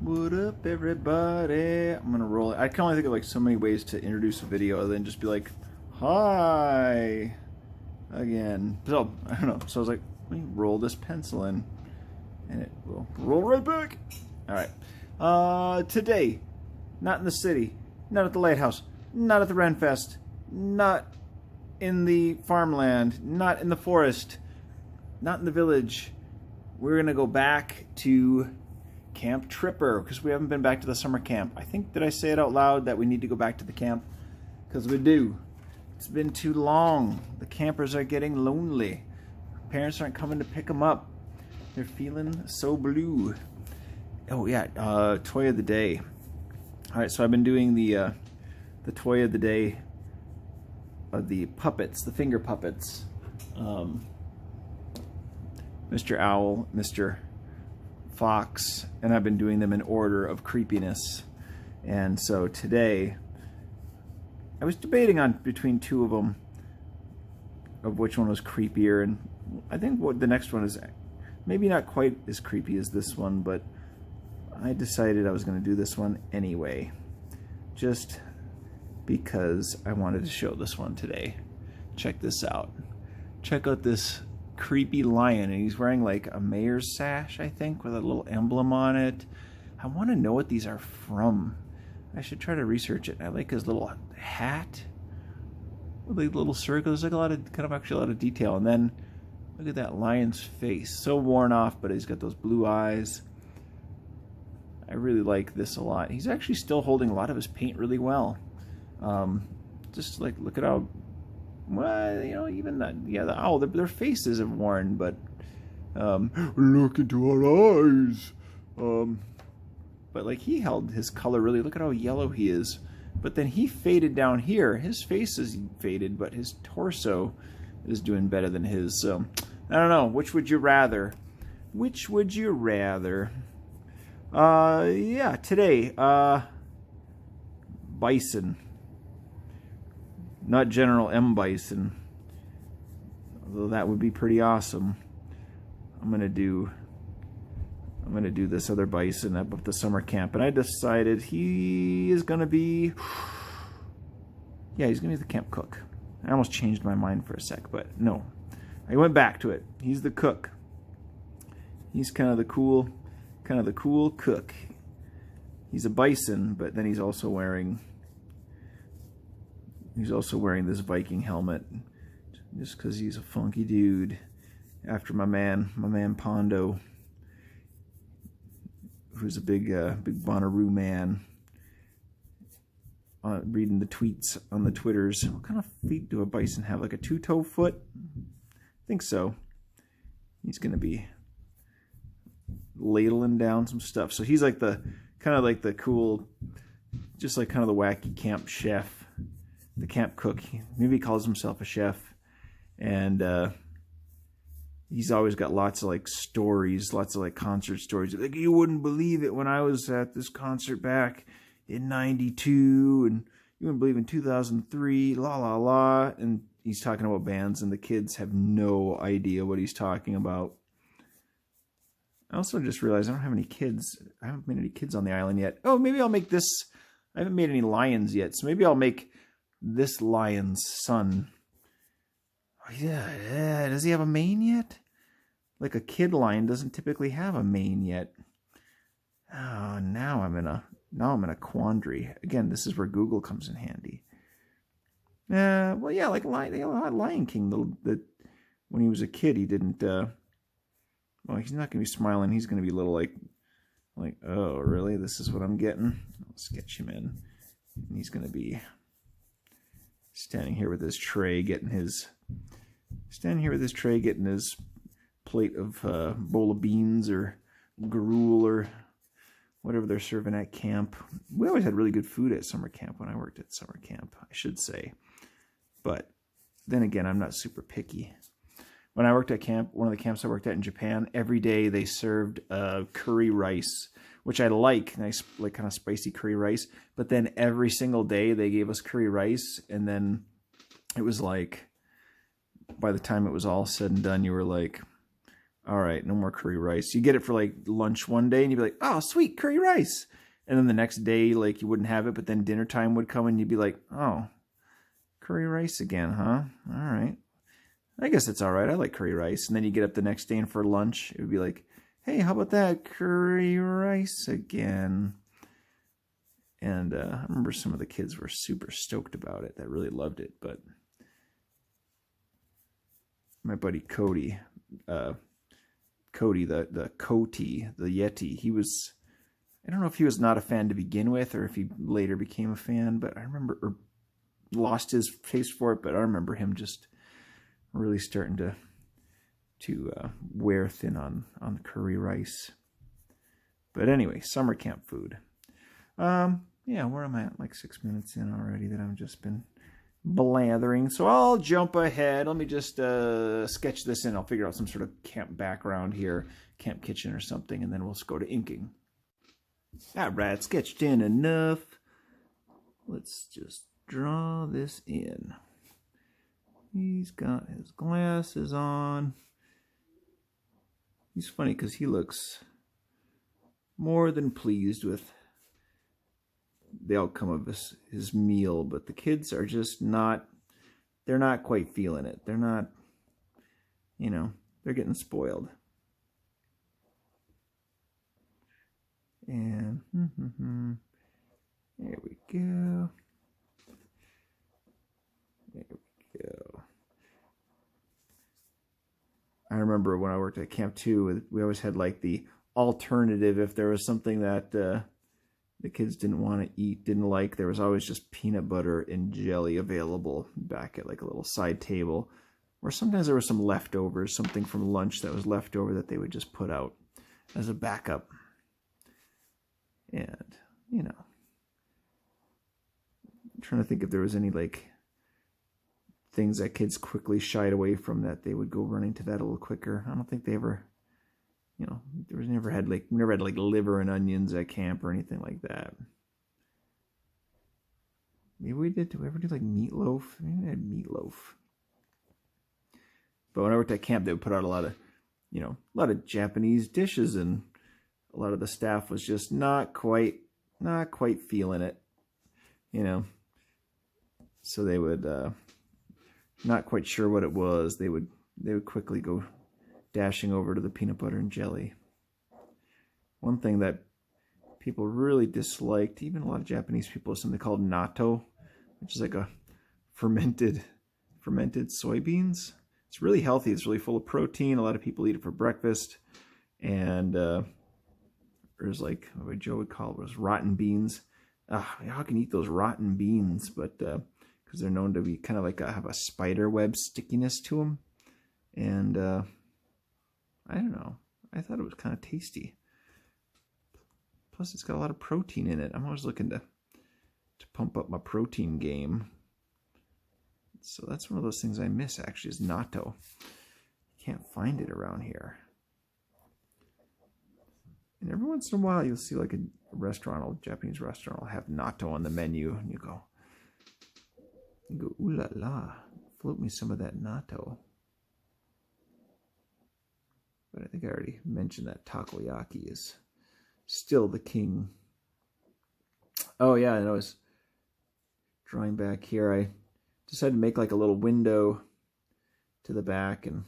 What up, everybody? I'm gonna roll it. I can only think of like so many ways to introduce a video other than just be like, hi again. So I don't know. So I was like, let me roll this pencil in, and it will roll right back. All right. Today, not in the city, not at the lighthouse, not at the Renfest, not in the farmland, not in the forest, not in the village. We're gonna go back to Camp Tripper, because we haven't been back to the summer camp. I think, did I say it out loud that we need to go back to the camp? Because we do. It's been too long. The campers are getting lonely. Parents aren't coming to pick them up. They're feeling so blue. Oh yeah, toy of the day. All right, so I've been doing the toy of the day of the puppets, the finger puppets. Mr. Owl, Mr. Fox, and I've been doing them in order of creepiness. And so today I was debating on between two of them of which one was creepier, and I think what the next one is maybe not quite as creepy as this one, but I decided I was going to do this one anyway, just because I wanted to show this one today. Check this out. Check out this creepy lion, and he's wearing like a mayor's sash, I think, with a little emblem on it. I want to know what these are from. I should try to research it. I like his little hat with like little circles. There's like a lot of detail. And then look at that lion's face, so worn off, but he's got those blue eyes. I really like this a lot. He's actually still holding a lot of his paint really well. Just like, look at how, well, you know, even that, yeah, the owl, their faces have worn, but look into our eyes. But like, he held his color really. Look at how yellow he is. But then he faded down here. His face is faded, but his torso is doing better than his. So I don't know. Which would you rather? Which would you rather? Yeah, today, bison. Not General M. Bison, although that would be pretty awesome. I'm gonna do this other bison up at the summer camp, and I decided he is gonna be, yeah, he's gonna be the camp cook. I almost changed my mind for a sec, but no, I went back to it. He's the cook. He's kind of the cool cook. He's a bison, but then he's also wearing this Viking helmet, just because he's a funky dude. After my man Pondo, who's a big Bonnaroo man. Reading the tweets on the Twitters. What kind of feet do a bison have? Like a two-toe foot? I think so. He's gonna be ladling down some stuff. So he's like the kind of like the cool, just like kind of the wacky camp chef. The camp cook. Maybe he calls himself a chef, and he's always got lots of like stories, lots of like concert stories. Like, you wouldn't believe it when I was at this concert back in '92, and you wouldn't believe in 2003, la la la. And he's talking about bands, and the kids have no idea what he's talking about. I also just realized I don't have any kids. I haven't made any kids on the island yet. Oh, maybe I'll make this. I haven't made any lions yet, so maybe I'll make this lion's son. Oh, yeah, does he have a mane yet? Like a kid lion doesn't typically have a mane yet. Oh, now I'm in a quandary. Again, this is where Google comes in handy. Well, yeah, like Lion King. When he was a kid, he didn't. Well, he's not gonna be smiling. He's gonna be a little like, oh, really? This is what I'm getting. I'll sketch him in, and he's gonna be standing here with his tray, getting his plate of bowl of beans or gruel or whatever they're serving at camp. We always had really good food at summer camp when I worked at summer camp, I should say. But then again, I'm not super picky. When I worked at camp, one of the camps I worked at in Japan, every day they served curry rice, which I like, nice, like kind of spicy curry rice. But then every single day they gave us curry rice, and then it was like, by the time it was all said and done, you were like, all right, no more curry rice. You get it for like lunch one day and you'd be like, oh, sweet, curry rice. And then the next day, like you wouldn't have it, but then dinner time would come and you'd be like, oh, curry rice again, huh? All right. I guess it's all right. I like curry rice. And then you get up the next day and for lunch, it would be like, hey, how about that curry rice again? And I remember some of the kids were super stoked about it. That really loved it. But my buddy Cody, the Coty, the Yeti, he was, I don't know if he was not a fan to begin with or if he later became a fan, but I remember, or lost his taste for it, but I remember him just really starting to wear thin on the curry rice. But anyway, summer camp food. Yeah, where am I at? Like 6 minutes in already that I've just been blathering. So I'll jump ahead. Let me just sketch this in. I'll figure out some sort of camp background here, camp kitchen or something, and then we'll just go to inking. All right, sketched in enough. Let's just draw this in. He's got his glasses on. He's funny because he looks more than pleased with the outcome of his meal, but the kids are just not, they're not quite feeling it. They're not, you know, they're getting spoiled. And there we go. There we go. I remember when I worked at Camp 2, we always had like the alternative if there was something that the kids didn't want to eat, didn't like. There was always just peanut butter and jelly available back at like a little side table. Or sometimes there was some leftovers, something from lunch that was left over that they would just put out as a backup. And, you know, I'm trying to think if there was any like things that kids quickly shied away from that they would go running to that a little quicker. I don't think they ever, you know, we never had like liver and onions at camp or anything like that. Maybe we did. Did we ever do like meatloaf? Maybe we had meatloaf. But when I worked at camp, they would put out a lot of Japanese dishes, and a lot of the staff was just not quite feeling it, you know. So they would not quite sure what it was. They would quickly go dashing over to the peanut butter and jelly. One thing that people really disliked, even a lot of Japanese people, is something called natto, which is like a fermented soybeans. It's really healthy. It's really full of protein. A lot of people eat it for breakfast. And there's like what Joe would call it was rotten beans. How can you eat those rotten beans? But because they're known to be kind of like have a spider web stickiness to them. And I don't know. I thought it was kind of tasty. Plus, it's got a lot of protein in it. I'm always looking to pump up my protein game. So that's one of those things I miss, actually, is natto. Can't find it around here. And every once in a while, you'll see like a restaurant, a Japanese restaurant, will have natto on the menu. And you go, ooh la la, float me some of that natto. But I think I already mentioned that takoyaki is still the king. Oh yeah, and I was drawing back here. I decided to make like a little window to the back, and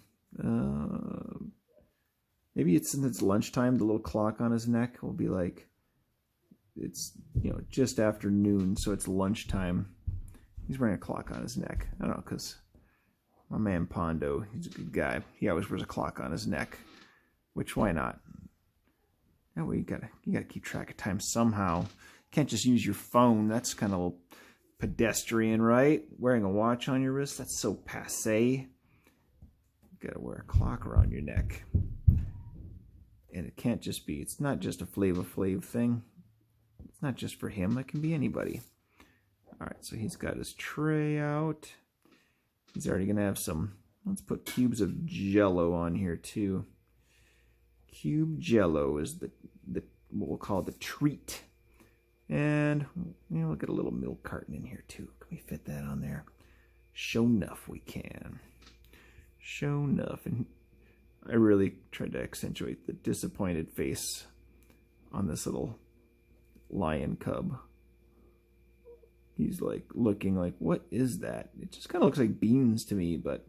maybe since it's lunchtime, the little clock on his neck will be like, it's, you know, just after noon, so it's lunchtime. He's wearing a clock on his neck. I don't know, because my man Pondo, he's a good guy. He always wears a clock on his neck, which why not? That way you gotta keep track of time somehow. You can't just use your phone. That's kind of pedestrian, right? Wearing a watch on your wrist, that's so passé. You gotta wear a clock around your neck. And it can't just be, it's not just a Flava Flav thing. It's not just for him, it can be anybody. Alright, so he's got his tray out. He's already gonna have some, let's put cubes of Jello on here too. Cube Jello is the what we'll call the treat. And you know, look at a little milk carton in here too. Can we fit that on there? Sure enough we can. Sure enough. And I really tried to accentuate the disappointed face on this little lion cub. He's like looking like, what is that? It just kind of looks like beans to me, but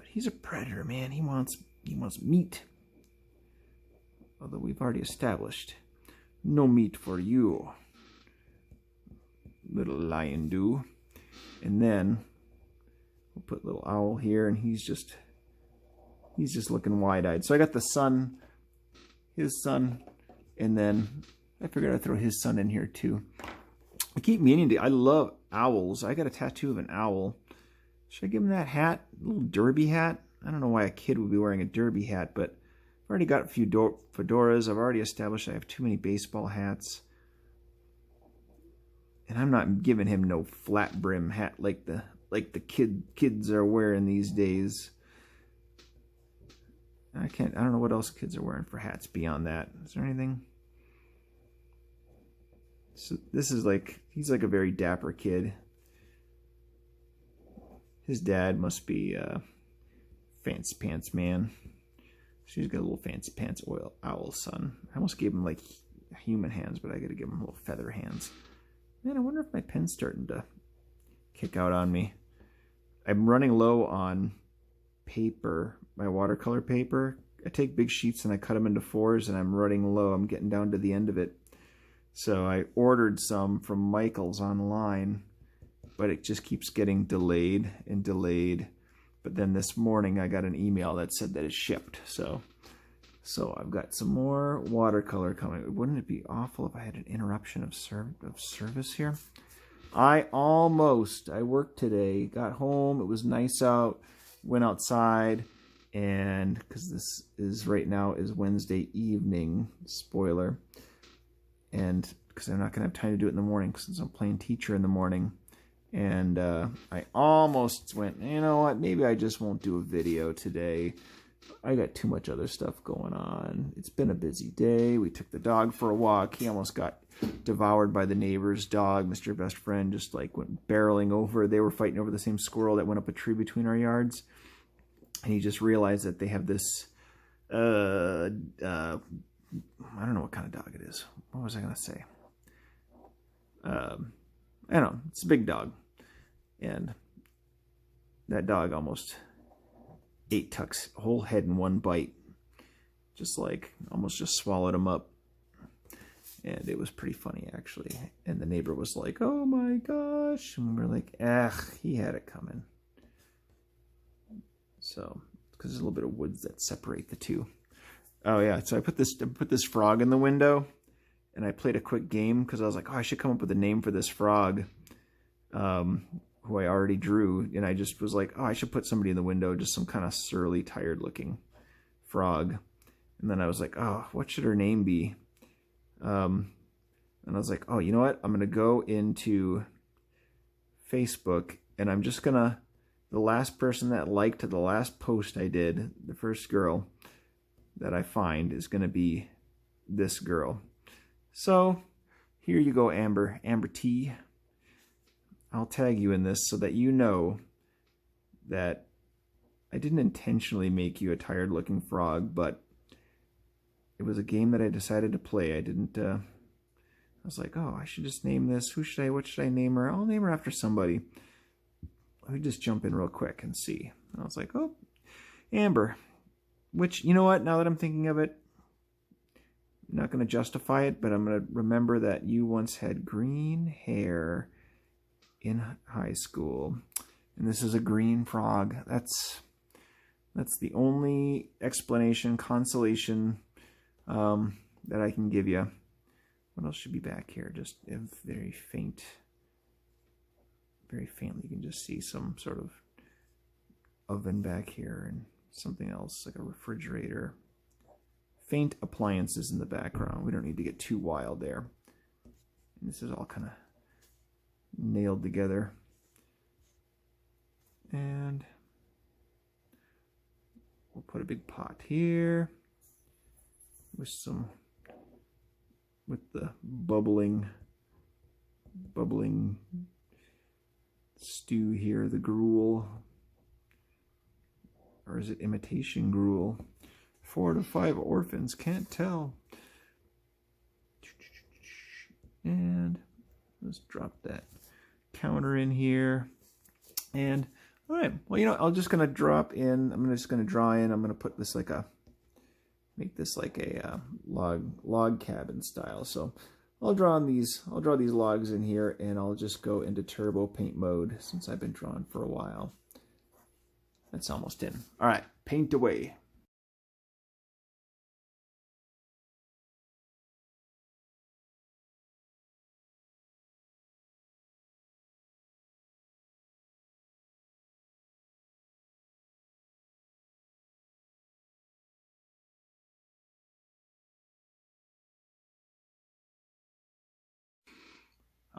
he's a predator, man. He wants meat. Although we've already established no meat for you, little lion do. And then we'll put little owl here, and he's just looking wide-eyed. So I got the son, his son, and then I figured I'd throw his son in here too. I keep meaning to. I love owls. I got a tattoo of an owl. Should I give him that hat? A little derby hat? I don't know why a kid would be wearing a derby hat, but I've already got a few fedoras. I've already established I have too many baseball hats. And I'm not giving him no flat brim hat like the kids are wearing these days. I don't know what else kids are wearing for hats beyond that. Is there anything? So this is like, he's like a very dapper kid. His dad must be Fancy Pants Man. She's got a little Fancy Pants owl son. I almost gave him like human hands, but I gotta give him little feather hands. Man, I wonder if my pen's starting to kick out on me. I'm running low on paper, my watercolor paper. I take big sheets and I cut them into 4s, and I'm running low. I'm getting down to the end of it. So I ordered some from Michael's online, but it just keeps getting delayed and delayed. But then this morning I got an email that said that it shipped. So I've got some more watercolor coming. Wouldn't it be awful if I had an interruption of service here? I worked today, got home, it was nice out, went outside, and because this is right now is Wednesday evening, spoiler, and because I'm not going to have time to do it in the morning since I'm playing teacher in the morning. And I almost went, you know what, maybe I just won't do a video today. I got too much other stuff going on. It's been a busy day. We took the dog for a walk. He almost got devoured by the neighbor's dog. Mr. Best Friend just like went barreling over. They were fighting over the same squirrel that went up a tree between our yards. And he just realized that they have this, I don't know what kind of dog it is. What was I going to say? I don't know. It's a big dog. And that dog almost ate Tuck's whole head in one bite. Just like, almost just swallowed him up. And it was pretty funny, actually. And the neighbor was like, oh my gosh. And we were like, he had it coming. So, because there's a little bit of woods that separate the two. Oh yeah, so I put this frog in the window, and I played a quick game because I was like, oh, I should come up with a name for this frog, who I already drew, and I just was like, oh, I should put somebody in the window, just some kind of surly, tired-looking frog. And then I was like, oh, what should her name be? And I was like, oh, you know what? I'm gonna go into Facebook, and I'm just gonna, the last person that liked the last post I did, the first girl that I find is going to be this girl. So here you go, Amber T. I'll tag you in this so that you know that I didn't intentionally make you a tired looking frog, but it was a game that I decided to play. I was like, oh, I should just name this. What should I name her? I'll name her after somebody. Let me just jump in real quick and see. And I was like, oh, Amber. Which, you know what, now that I'm thinking of it, I'm not going to justify it, but I'm going to remember that you once had green hair in high school. And this is a green frog. That's the only explanation, consolation that I can give you. What else should be back here? Just a very faint, very faintly, you can just see some sort of oven back here and something else like a refrigerator. Faint appliances in the background. We don't need to get too wild there. And this is all kind of nailed together. And we'll put a big pot here with the bubbling stew here, the gruel. or is it imitation gruel? 4 to 5 orphans, can't tell. And let's drop that counter in here. And all right, well, you know, I'm just gonna drop in. I'm just gonna draw in. I'm gonna put this like make this like a log cabin style. So I'll draw these logs in here, and I'll just go into turbo paint mode since I've been drawing for a while. That's almost in. All right, paint away.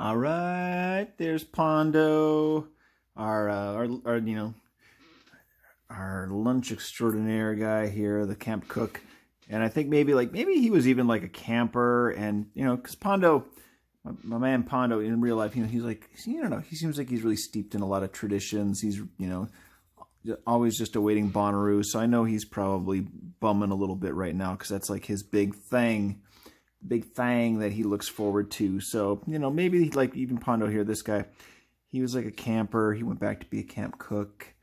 All right, there's Pondo, our you know, our lunch extraordinaire guy here, the camp cook. And I think maybe he was even like a camper, and you know, because Pondo, my man Pondo in real life, you know, he's like, I don't know, he seems like he's really steeped in a lot of traditions. He's, you know, always just awaiting Bonnaroo, so I know he's probably bumming a little bit right now because that's like his big thing that he looks forward to. So, you know, maybe like even Pondo here, this guy, he was like a camper. He went back to be a camp cook.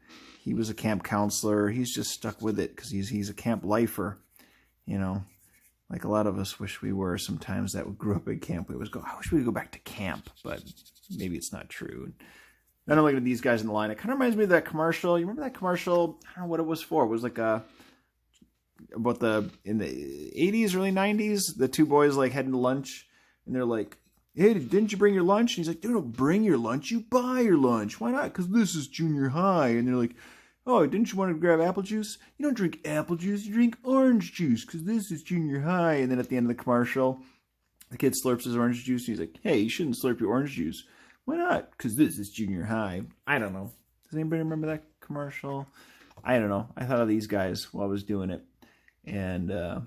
He was a camp counselor. He's just stuck with it because he's a camp lifer, you know, like a lot of us wish we were sometimes that grew up at camp. We always go, I wish we could go back to camp, but maybe it's not true. Then I'm looking at these guys in the line. It kind of reminds me of that commercial. You remember that commercial? I don't know what it was for. It was like in the 80s, early 90s, the two boys like heading to lunch, and they're like, hey, didn't you bring your lunch? And he's like, don't bring your lunch, you buy your lunch. Why not? Because this is junior high. And they're like, oh, didn't you want to grab apple juice? You don't drink apple juice, you drink orange juice because this is junior high. And then at the end of the commercial, the kid slurps his orange juice, and he's like, hey, you shouldn't slurp your orange juice. Why not? Because this is junior high. I don't know. Does anybody remember that commercial? I don't know. I thought of these guys while I was doing it. And I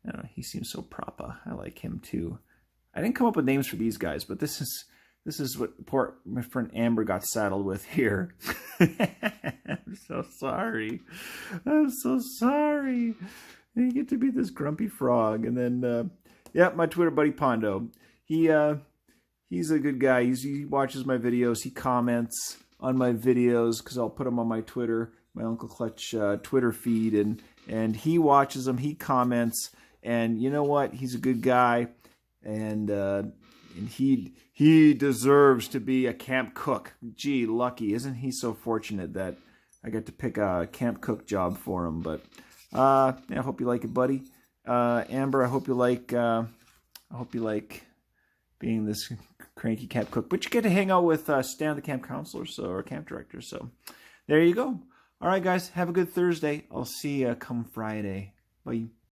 don't know, he seems so proper. I like him too. I didn't come up with names for these guys, but this is what my friend Amber got saddled with here. I'm so sorry. I'm so sorry. You get to be this grumpy frog. And then yeah, my Twitter buddy Pondo. He's a good guy. He watches my videos. He comments on my videos because I'll put them on my Twitter, my Uncle Clutch Twitter feed, and he watches them, he comments, and you know what? He's a good guy, and he deserves to be a camp cook. Gee, lucky. Isn't he so fortunate that I got to pick a camp cook job for him? But yeah, I hope you like it, buddy. Amber, I hope you like being this cranky camp cook. But you get to hang out with Stan, the camp counselor, or camp director. So there you go. All right, guys, have a good Thursday. I'll see you come Friday. Bye.